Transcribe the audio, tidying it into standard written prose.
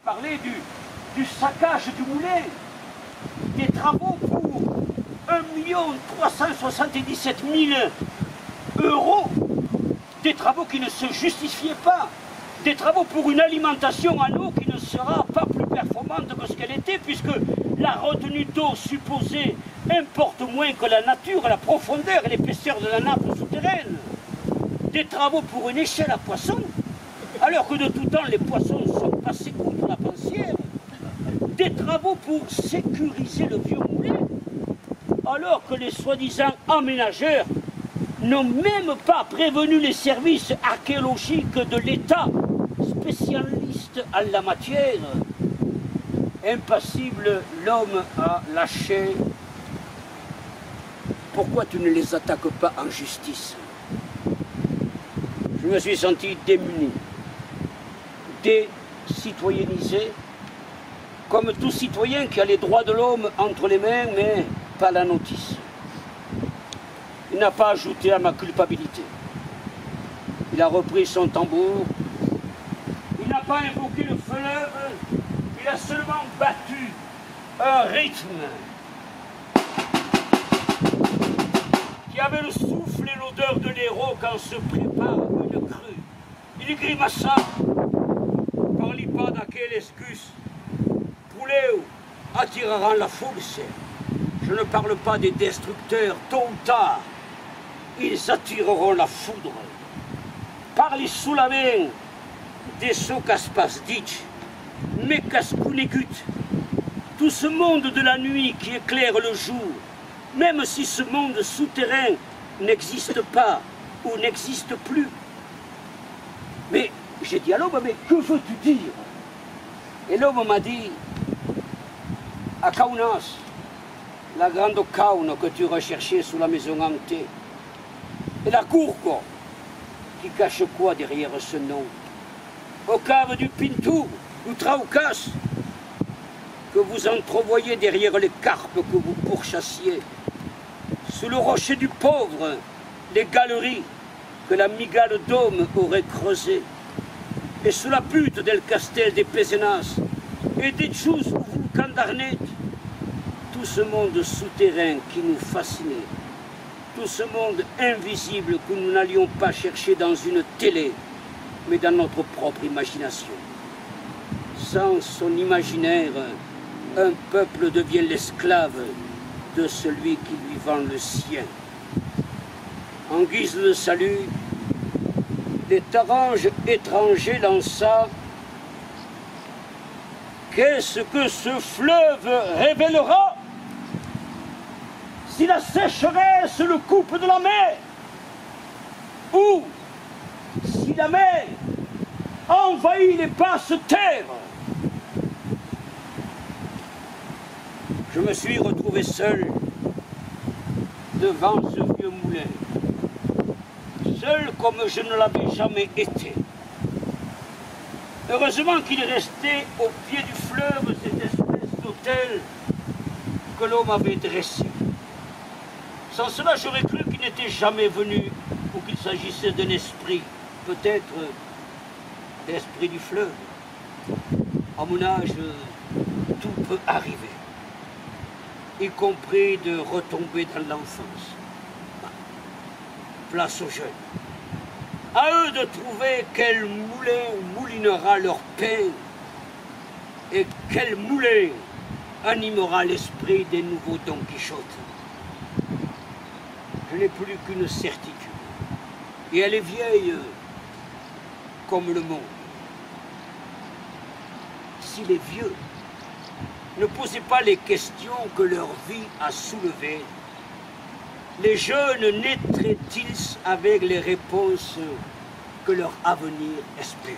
Parler du saccage du moulin, des travaux pour 1 377 000 euros, des travaux qui ne se justifiaient pas, des travaux pour une alimentation en eau qui ne sera pas plus performante que ce qu'elle était, puisque la retenue d'eau supposée importe moins que la nature, la profondeur et l'épaisseur de la nappe souterraine, des travaux pour une échelle à poissons, alors que de tout temps les poissons sont passés contre la pensière, des travaux pour sécuriser le vieux moulin, alors que les soi-disant aménageurs n'ont même pas prévenu les services archéologiques de l'État, spécialistes en la matière. Impassible, l'homme a lâché. Pourquoi tu ne les attaques pas en justice? Je me suis senti démuni, décitoyennisé, comme tout citoyen qui a les droits de l'homme entre les mains, mais pas la notice. Il n'a pas ajouté à ma culpabilité. Il a repris son tambour. Il n'a pas invoqué le fleuve. Il a seulement battu un rythme qui avait le souffle et l'odeur de l'héros quand se prépare une crue. Il grimaça parli pas d'aquel escus. Poulet attirera la foule, c'est. Je ne parle pas des destructeurs, tôt ou tard, ils attireront la foudre. Par les sous la main des Socaspas ditch, Mekaskunegut, tout ce monde de la nuit qui éclaire le jour, même si ce monde souterrain n'existe pas ou n'existe plus. Mais j'ai dit à l'homme, mais que veux-tu dire? Et l'homme m'a dit, à Kaunas, la grande caune que tu recherchais sous la maison hantée, et la courque qui cache quoi derrière ce nom? Aux caves du Pintou ou Traucas, que vous entrevoyez derrière les carpes que vous pourchassiez, sous le rocher du pauvre, les galeries que la migale d'homme aurait creusées, et sous la butte del Castel des Pézenas, et des Tchous ou Vulcandarnet, tout ce monde souterrain qui nous fascinait, tout ce monde invisible que nous n'allions pas chercher dans une télé, mais dans notre propre imagination. Sans son imaginaire, un peuple devient l'esclave de celui qui lui vend le sien. En guise de salut, les taranges étrangers lança « Qu'est-ce que ce fleuve révélera si la sécheresse le coupe de la mer, ou si la mer envahit les basses terres ?» Je me suis retrouvé seul devant ce vieux moulin, seul comme je ne l'avais jamais été. Heureusement qu'il restait au pied du fleuve cette espèce d'hôtel que l'homme avait dressé. Sans cela, j'aurais cru qu'il n'était jamais venu ou qu'il s'agissait d'un esprit, peut-être l'esprit du fleuve. À mon âge, tout peut arriver, y compris de retomber dans l'enfance. Place aux jeunes. À eux de trouver quel moulin moulinera leur pain et quel moulin animera l'esprit des nouveaux Don Quichotte. Je n'ai plus qu'une certitude, et elle est vieille comme le monde. Si les vieux ne posaient pas les questions que leur vie a soulevées, les jeunes naîtraient-ils avec les réponses que leur avenir espère?